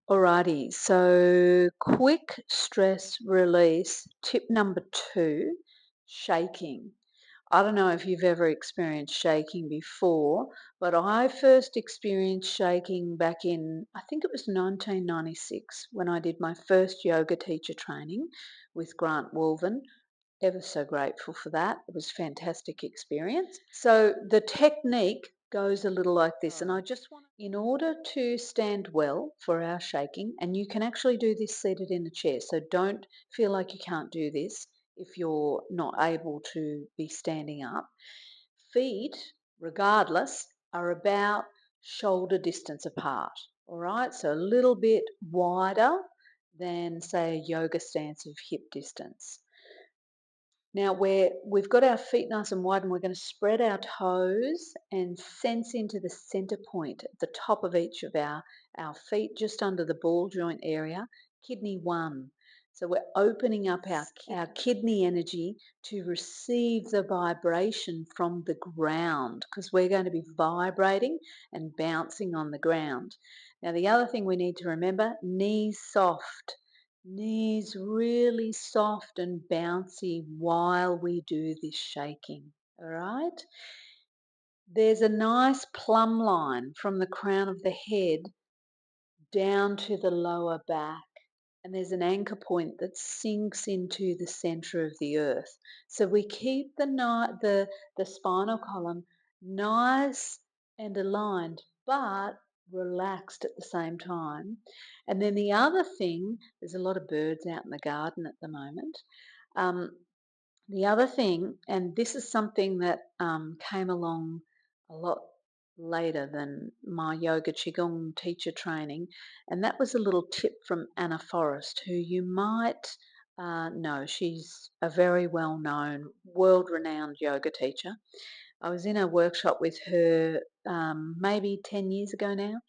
Alrighty, so quick stress release. Tip number two, shaking. I don't know if you've ever experienced shaking before, but I first experienced shaking back in, I think it was 1996 when I did my first yoga teacher training with Grant Wolven. Ever so grateful for that. It was a fantastic experience. So the technique goes a little like this, and I just want, in order to stand well for our shaking, and you can actually do this seated in a chair, so don't feel like you can't do this if you're not able to be standing up. Feet, regardless, are about shoulder distance apart. All right, so a little bit wider than, say, a yoga stance of hip distance. Now we've got our feet nice and wide and we're going to spread our toes and sense into the center point at the top of each of our feet, just under the ball joint area, kidney one. So we're opening up our kidney energy to receive the vibration from the ground because we're going to be vibrating and bouncing on the ground. Now the other thing we need to remember, knees soft. Knees really soft and bouncy while we do this shaking. All right. There's a nice plumb line from the crown of the head down to the lower back. And there's an anchor point that sinks into the center of the earth. So we keep the spinal column nice and aligned, but relaxed at the same time. And then the other thing, there's a lot of birds out in the garden at the moment. Um, the other thing, and this is something that came along a lot later than my yoga qigong teacher training, and that was a little tip from Anna Forrest, who you might know. She's a very well-known, world-renowned yoga teacher. I was in a workshop with her maybe 10 years ago now,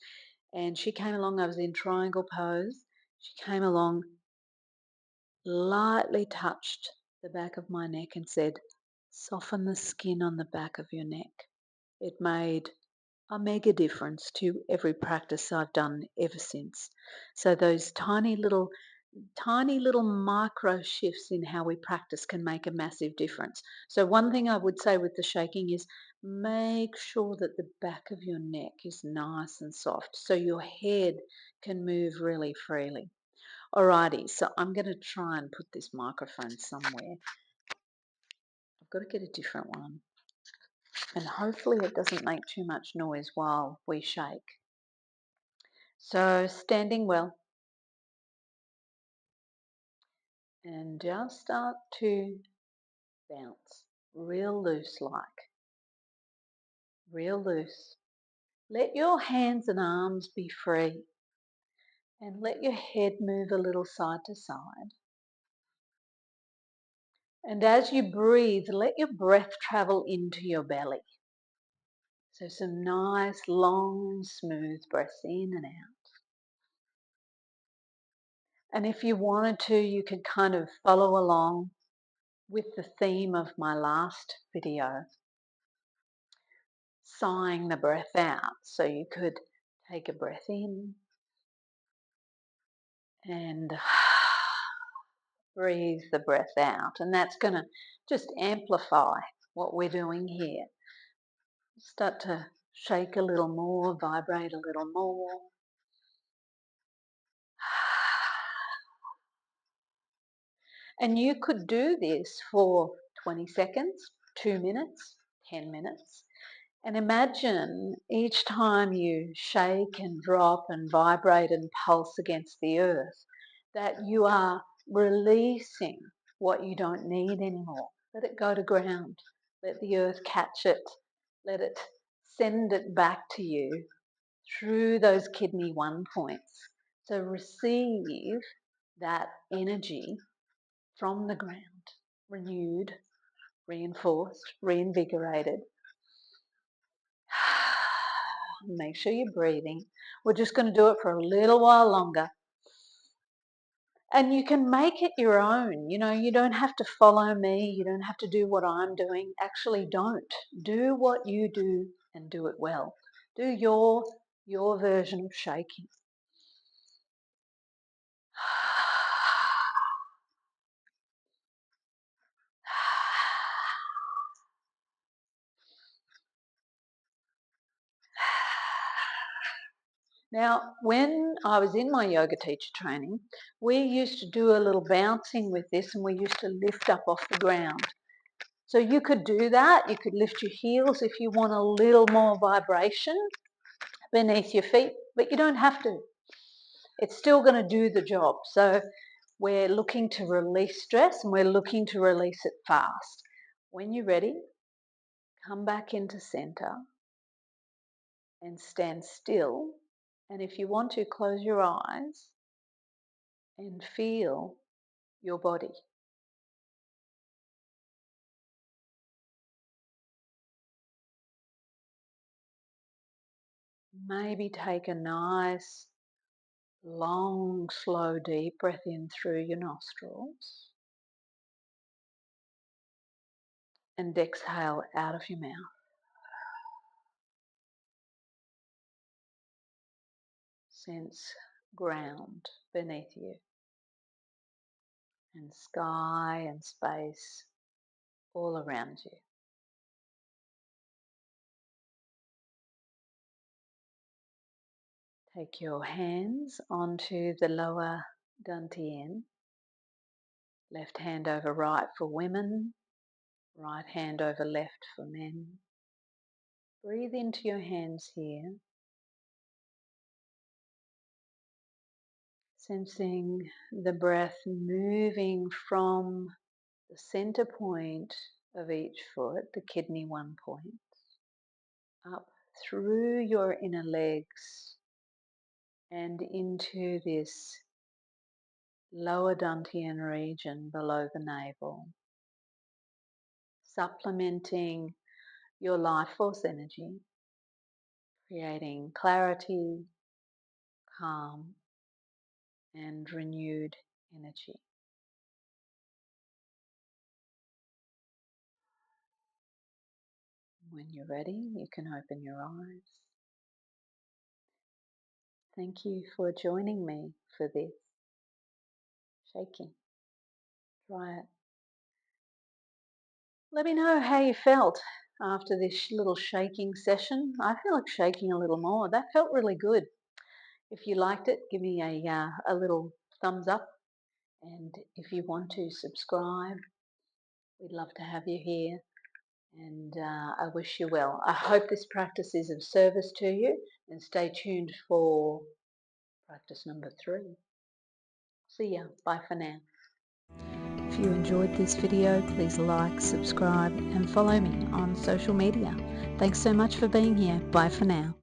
and she came along. I was in triangle pose. She came along, lightly touched the back of my neck and said, "Soften the skin on the back of your neck." It made a mega difference to every practice I've done ever since. So those tiny little micro shifts in how we practice can make a massive difference. So one thing I would say with the shaking is make sure that the back of your neck is nice and soft so your head can move really freely. Alrighty, so I'm going to try and put this microphone somewhere. I've got to get a different one. And hopefully it doesn't make too much noise while we shake. So standing well and just start to bounce real loose like, real loose. Let your hands and arms be free and let your head move a little side to side. And as you breathe, let your breath travel into your belly. So some nice, long, smooth breaths in and out. And if you wanted to, you could kind of follow along with the theme of my last video, sighing the breath out. So you could take a breath in and breathe the breath out. And that's going to just amplify what we're doing here. Start to shake a little more, vibrate a little more. And you could do this for 20 seconds, 2 minutes, 10 minutes. And imagine each time you shake and drop and vibrate and pulse against the earth, that you are releasing what you don't need anymore. Let it go to ground. Let the earth catch it. Let it send it back to you through those kidney one points. So receive that energy from the ground, renewed, reinforced, reinvigorated. Make sure you're breathing. We're just going to do it for a little while longer. And you can make it your own. You know, you don't have to follow me. You don't have to do what I'm doing. Actually, don't. Do what you do and do it well. Do your version of shaking. Now, when I was in my yoga teacher training, we used to do a little bouncing with this and we used to lift up off the ground. So you could do that. You could lift your heels if you want a little more vibration beneath your feet, but you don't have to. It's still going to do the job. So we're looking to release stress and we're looking to release it fast. When you're ready, come back into center and stand still. And if you want to, close your eyes and feel your body. Maybe take a nice, long, slow, deep breath in through your nostrils and exhale out of your mouth. Sense ground beneath you and sky and space all around you. Take your hands onto the lower dantian, left hand over right for women, right hand over left for men. Breathe into your hands here, sensing the breath moving from the center point of each foot, the kidney 1 point, up through your inner legs and into this lower dantian region below the navel, supplementing your life force energy, creating clarity, calm, and renewed energy. When you're ready, you can open your eyes. Thank you for joining me for this shaking. Try it. Let me know how you felt after this little shaking session. I feel like shaking a little more. That felt really good. If you liked it, give me a little thumbs up. And if you want to subscribe, we'd love to have you here. And I wish you well. I hope this practice is of service to you, and stay tuned for practice number 3. See ya. Bye for now. If you enjoyed this video, please like, subscribe, and follow me on social media. Thanks so much for being here. Bye for now.